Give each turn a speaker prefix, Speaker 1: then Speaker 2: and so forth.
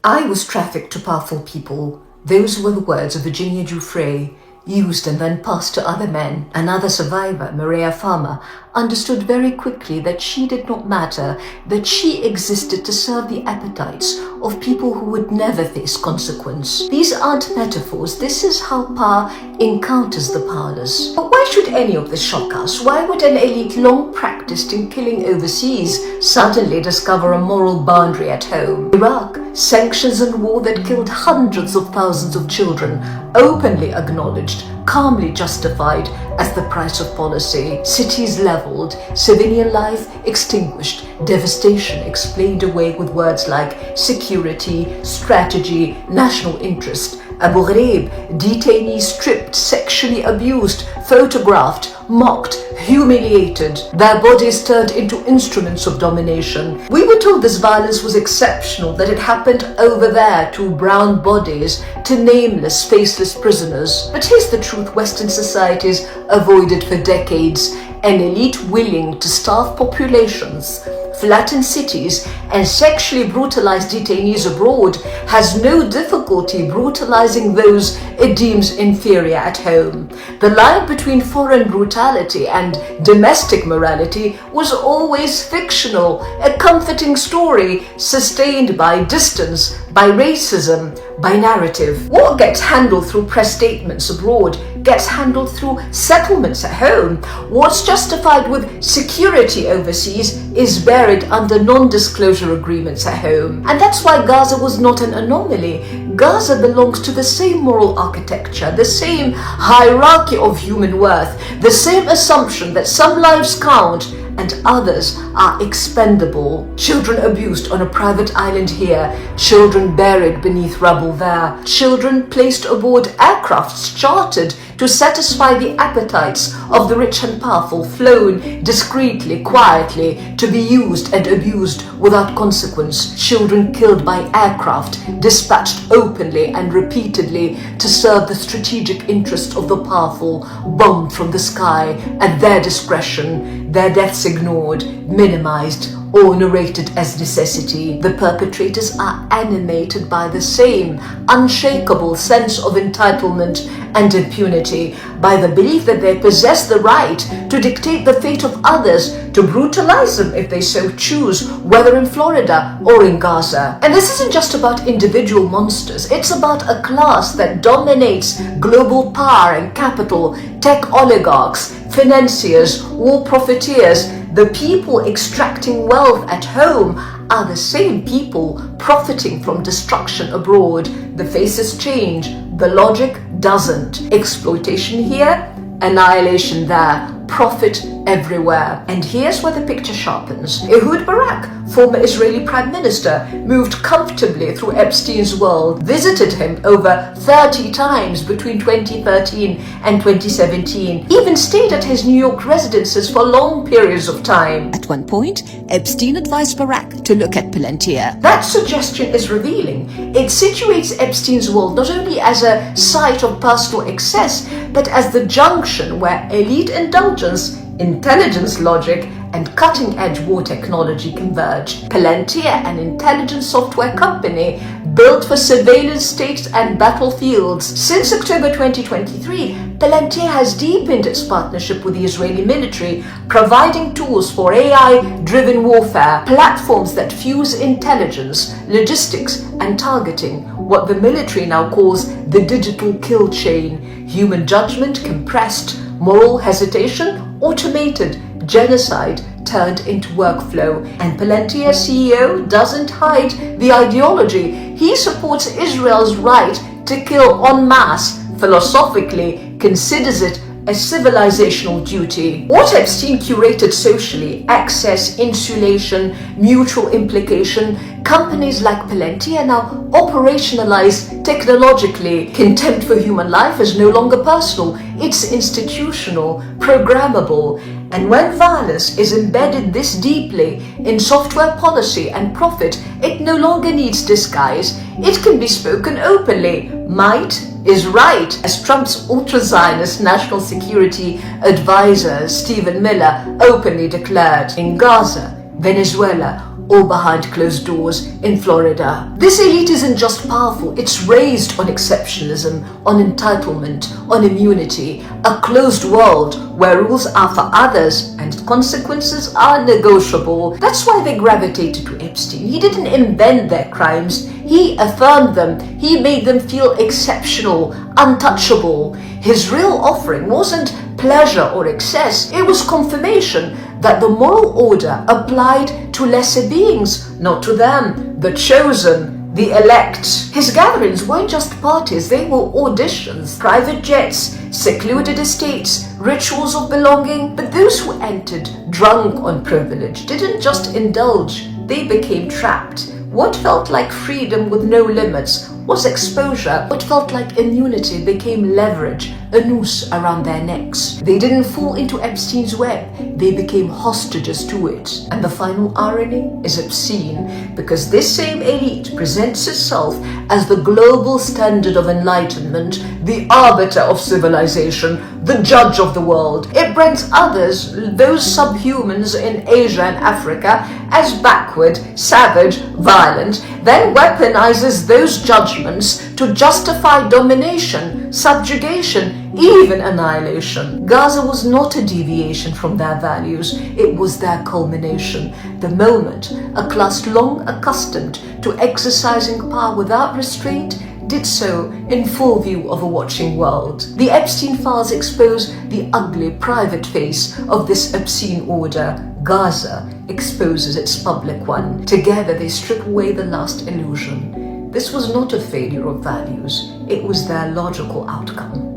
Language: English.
Speaker 1: I was trafficked to powerful people. Those were the words of Virginia Giuffre, used and then passed to other men. Another survivor, Maria Farmer, understood very quickly that she did not matter, that she existed to serve the appetites of people who would never face consequence. These aren't metaphors, this is how power encounters the powerless. But why should any of this shock us? Why would an elite long practiced in killing overseas suddenly discover a moral boundary at home? Iraq, sanctions and war that killed hundreds of thousands of children, openly acknowledged, calmly justified as the price of policy. Cities leveled, civilian life extinguished, devastation explained away with words like security, strategy, national interest. Abu Ghraib, detainees stripped, sexually abused, photographed, mocked, humiliated, their bodies turned into instruments of domination. We were told this violence was exceptional, that it happened over there to brown bodies, to nameless, faceless prisoners. But here's the truth Western societies avoided for decades: an elite willing to starve populations, flatten cities, and sexually brutalize detainees abroad has no difficulty brutalizing those it deems inferior at home. The line between foreign brutality and domestic morality was always fictional, a comforting story sustained by distance, by racism, by narrative. What gets handled through press statements abroad gets handled through settlements at home. What's justified with security overseas is buried under non-disclosure agreements at home. And that's why Gaza was not an anomaly. Gaza belongs to the same moral architecture, the same hierarchy of human worth, the same assumption that some lives count and others are expendable. Children abused on a private island here, children buried beneath rubble there, children placed aboard aircrafts chartered to satisfy the appetites of the rich and powerful, flown discreetly, quietly, to be used and abused without consequence. Children killed by aircraft, dispatched openly and repeatedly to serve the strategic interest of the powerful, bombed from the sky at their discretion, their deaths ignored, minimized, or narrated as necessity. The perpetrators are animated by the same unshakable sense of entitlement and impunity, by the belief that they possess the right to dictate the fate of others, to brutalize them if they so choose, whether in Florida or in Gaza. And this isn't just about individual monsters, it's about a class that dominates global power and capital, tech oligarchs, financiers, war profiteers. The people extracting wealth at home are the same people profiting from destruction abroad. The faces change, the logic doesn't. Exploitation here, annihilation there, profit everywhere. And here's where the picture sharpens. Ehud Barak, former Israeli Prime Minister, moved comfortably through Epstein's world, visited him over 30 times between 2013 and 2017, even stayed at his New York residences for long periods of time. At one point, Epstein advised Barak to look at Palantir. That suggestion is revealing. It situates Epstein's world not only as a site of personal excess, but as the junction where elite indulgence, intelligence logic, and cutting-edge war technology converge. Palantir, an intelligence software company built for surveillance states and battlefields. Since October 2023, Palantir has deepened its partnership with the Israeli military, providing tools for AI-driven warfare, platforms that fuse intelligence, logistics, and targeting, what the military now calls the digital kill chain. Human judgment compressed, moral hesitation automated, genocide turned into workflow. And Palantir CEO doesn't hide the ideology. He supports Israel's right to kill en masse, philosophically considers it a civilizational duty. What Epstein curated socially, access, insulation, mutual implication, companies like Palantir now operationalize technologically. Contempt for human life is no longer personal, it's institutional, programmable. And when violence is embedded this deeply in software policy and profit, it no longer needs disguise. It can be spoken openly. Might is right, as Trump's ultra-Zionist national security advisor Stephen Miller openly declared. In Gaza, Venezuela, or behind closed doors in Florida. This elite isn't just powerful, it's raised on exceptionalism, on entitlement, on immunity, a closed world where rules are for others and consequences are negotiable. That's why they gravitated to Epstein. He didn't invent their crimes, he affirmed them, he made them feel exceptional, untouchable. His real offering wasn't pleasure or excess, it was confirmation that the moral order applied to lesser beings, not to them, the chosen, the elect. His gatherings weren't just parties, they were auditions, private jets, secluded estates, rituals of belonging. But those who entered drunk on privilege didn't just indulge, they became trapped. What felt like freedom with no limits was exposure. What felt like immunity became leverage, a noose around their necks. They didn't fall into Epstein's web, they became hostages to it. And the final irony is obscene, because this same elite presents itself as the global standard of enlightenment, the arbiter of civilization, the judge of the world. It brings others, those subhumans in Asia and Africa, as backward, savage, violent, then weaponizes those judgments to justify domination, subjugation, even annihilation. Gaza was not a deviation from their values, it was their culmination. The moment a class long accustomed to exercising power without restraint did so in full view of a watching world. The Epstein files expose the ugly private face of this obscene order. Gaza exposes its public one. Together they strip away the last illusion. This was not a failure of values, it was their logical outcome.